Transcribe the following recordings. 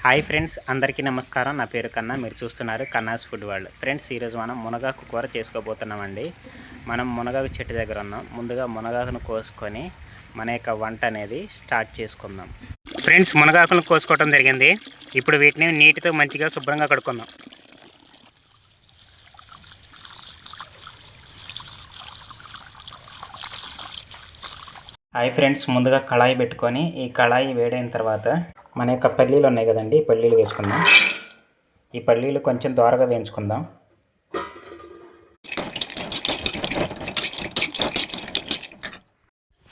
Hi friends, అందరికీ నమస్కారం. నా పేరు కన్నా. మీరు చూస్తున్నారు కన్నాస్ ఫుడ్ వరల్డ్. ఫ్రెండ్స్, ఈరోజు మనం మునగాకు కూర చేసుకోబోతున్నామండి. మనం మునగాకు చెట్టు దగ్గర ఉన్నాం. ముందుగా మునగాకును కోసుకొని మన యొక్క వంట అనేది స్టార్ట్ చేసుకుందాం. ఫ్రెండ్స్, మునగాకును కోసుకోవడం జరిగింది. ఇప్పుడు వీటిని నీటితో మంచిగా శుభ్రంగా కడుక్కుందాం. హాయ్ ఫ్రెండ్స్, ముందుగా కళాయి పెట్టుకొని ఈ కళాయి వేడైన తర్వాత మన యొక్క పల్లీలు ఉన్నాయి కదండి, ఈ పల్లీలు వేసుకుందాం. ఈ పల్లీలు కొంచెం దోరగా వేయించుకుందాం.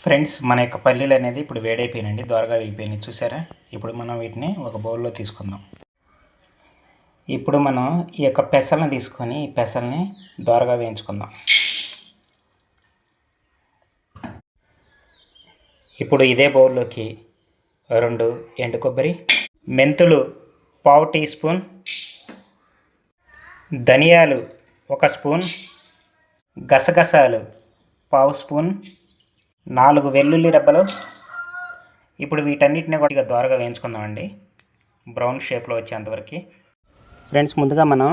ఫ్రెండ్స్, మన యొక్క పల్లీలు అనేది ఇప్పుడు వేడైపోయినండి, దోరగా వేగిపోయినాయి చూసారా. ఇప్పుడు మనం వీటిని ఒక బౌల్లో తీసుకుందాం. ఇప్పుడు మనం ఈ యొక్క పెసలను తీసుకొని ఈ పెసల్ని దోరగా వేయించుకుందాం. ఇప్పుడు ఇదే బౌల్లోకి 2 ఎండు కొబ్బరి, మెంతులు పావు టీ స్పూన్, ధనియాలు 1 స్పూన్, గసగసాలు పావు స్పూన్, 4 వెల్లుల్లి రెబ్బలు. ఇప్పుడు వీటన్నిటిని కూడా దోరగా వేయించుకుందామండి, బ్రౌన్ షేప్లో వచ్చేంతవరకు. ఫ్రెండ్స్, ముందుగా మనం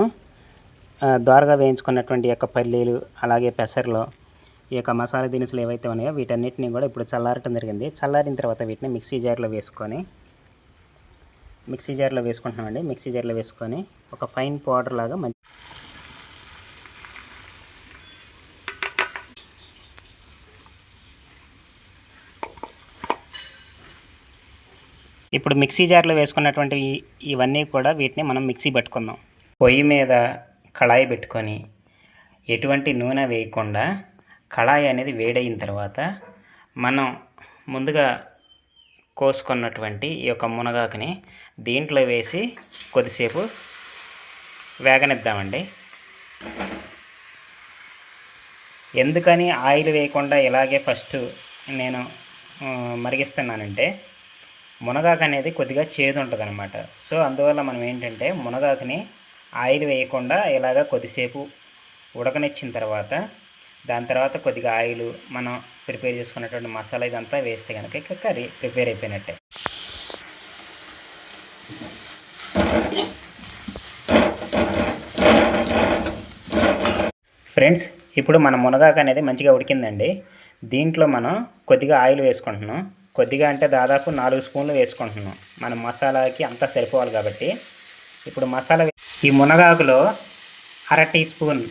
దోరగా వేయించుకున్నటువంటి యొక్క పల్లీలు అలాగే పెసర్లో ఈ యొక్క మసాలా దినుసులు ఏవైతే ఉన్నాయో వీటన్నిటిని కూడా ఇప్పుడు చల్లారటం జరిగింది. చల్లారిన తర్వాత వీటిని మిక్సీ జార్లో వేసుకుంటున్నామండి. మిక్సీ జార్లో వేసుకొని ఒక ఫైన్ పౌడర్ లాగా ఇప్పుడు మిక్సీ జార్లో వేసుకున్నటువంటి ఇవన్నీ కూడా వీటిని మనం మిక్సీ పట్టుకుందాం. పొయ్యి మీద కళాయి పెట్టుకొని ఎటువంటి నూనె వేయకుండా కళాయి అనేది వేడైన తర్వాత మనం ముందుగా కోసుకున్నటువంటి ఈ యొక్క మునగాకుని దీంట్లో వేసి కొద్దిసేపు వేగనిద్దామండి. ఎందుకని ఆయిల్ వేయకుండా ఇలాగే ఫస్ట్ నేను మరిగిస్తున్నానంటే మునగాకు అనేది కొద్దిగా చేదు ఉంటుంది అనమాట. సో అందువల్ల మనం ఏంటంటే మునగాకుని ఆయిల్ వేయకుండా ఇలాగ కొద్దిసేపు ఉడకనిచ్చిన తర్వాత దాని తర్వాత కొద్దిగా ఆయిల్ మనం ప్రిపేర్ చేసుకున్నటువంటి మసాలా ఇదంతా వేస్తే కనుక ఇక కర్రీ ప్రిపేర్ అయిపోయినట్టే. ఫ్రెండ్స్, ఇప్పుడు మన మునగాకు అనేది మంచిగా ఉడికిందండి. దీంట్లో మనం కొద్దిగా ఆయిల్ వేసుకుంటున్నాం. కొద్దిగా అంటే దాదాపు 4 స్పూన్లు వేసుకుంటున్నాం. మన మసాలాకి అంతా సరిపోవాలి కాబట్టి. ఇప్పుడు మసాలా ఈ మునగాకులో 1/2 టీ స్పూన్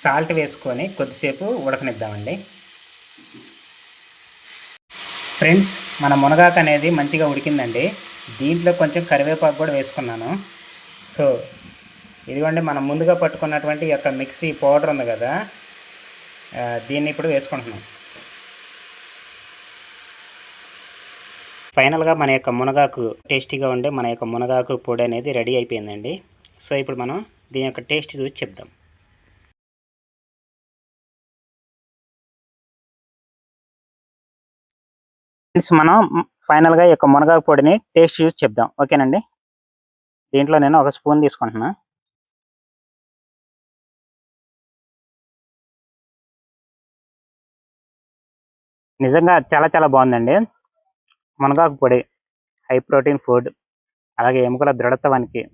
సాల్ట్ వేసుకొని కొద్దిసేపు ఉడకనిద్దామండి. ఫ్రెండ్స్, మన మునగాకు అనేది మంచిగా ఉడికిందండి. దీంట్లో కొంచెం కరివేపాకు కూడా వేసుకున్నాను. సో ఇదిగోండి, మనం ముందుగా పట్టుకున్నటువంటి యొక్క మిక్సీ పౌడర్ ఉంది కదా, దీన్ని ఇప్పుడు వేసుకుంటున్నాం. ఫైనల్గా మన యొక్క మునగాకు టేస్టీగా ఉండే మన యొక్క మునగాకు పొడి అనేది రెడీ అయిపోయిందండి. సో ఇప్పుడు మనం దీని యొక్క టేస్ట్ చూసి చెప్దాం. ఫ్రెండ్స్, మనం ఫైనల్గా ఈ యొక్క మునగాకు పొడిని టేస్ట్ చూసి చెప్దాం, ఓకేనండి. దీంట్లో నేను 1 స్పూన్ తీసుకుంటున్నా. నిజంగా చాలా చాలా బాగుందండి. మునగాకు పొడి హై ప్రోటీన్ ఫుడ్, అలాగే ఎముకల దృఢత్వానికి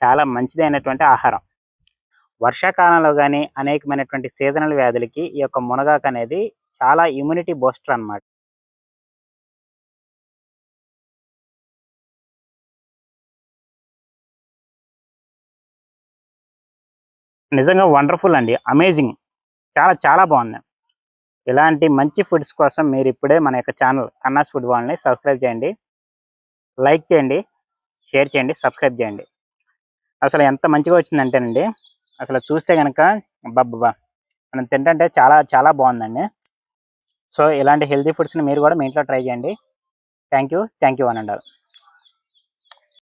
చాలా మంచిదైనటువంటి ఆహారం. వర్షాకాలంలో కానీ అనేకమైనటువంటి సీజనల్ వ్యాధులకి ఈ యొక్క మునగాకు అనేది చాలా ఇమ్యూనిటీ బూస్టర్ అన్నమాట. నిజంగా వండర్ఫుల్ అండి, అమేజింగ్, చాలా చాలా బాగుంది. ఇలాంటి మంచి ఫుడ్స్ కోసం మీరు ఇప్పుడే మన యొక్క ఛానల్ కన్నాస్ ఫుడ్ వాళ్ళని సబ్స్క్రైబ్ చేయండి, లైక్ చేయండి, షేర్ చేయండి, సబ్స్క్రైబ్ చేయండి. అసలు ఎంత మంచిగా వచ్చిందంటేనండి, అసలు చూస్తే కనుక బాబా మనం తింటే చాలా చాలా బాగుందండి. సో ఇలాంటి హెల్తీ ఫుడ్స్ని మీరు కూడా మీ ఇంట్లో ట్రై చేయండి. థ్యాంక్ యూ అని అంటారు.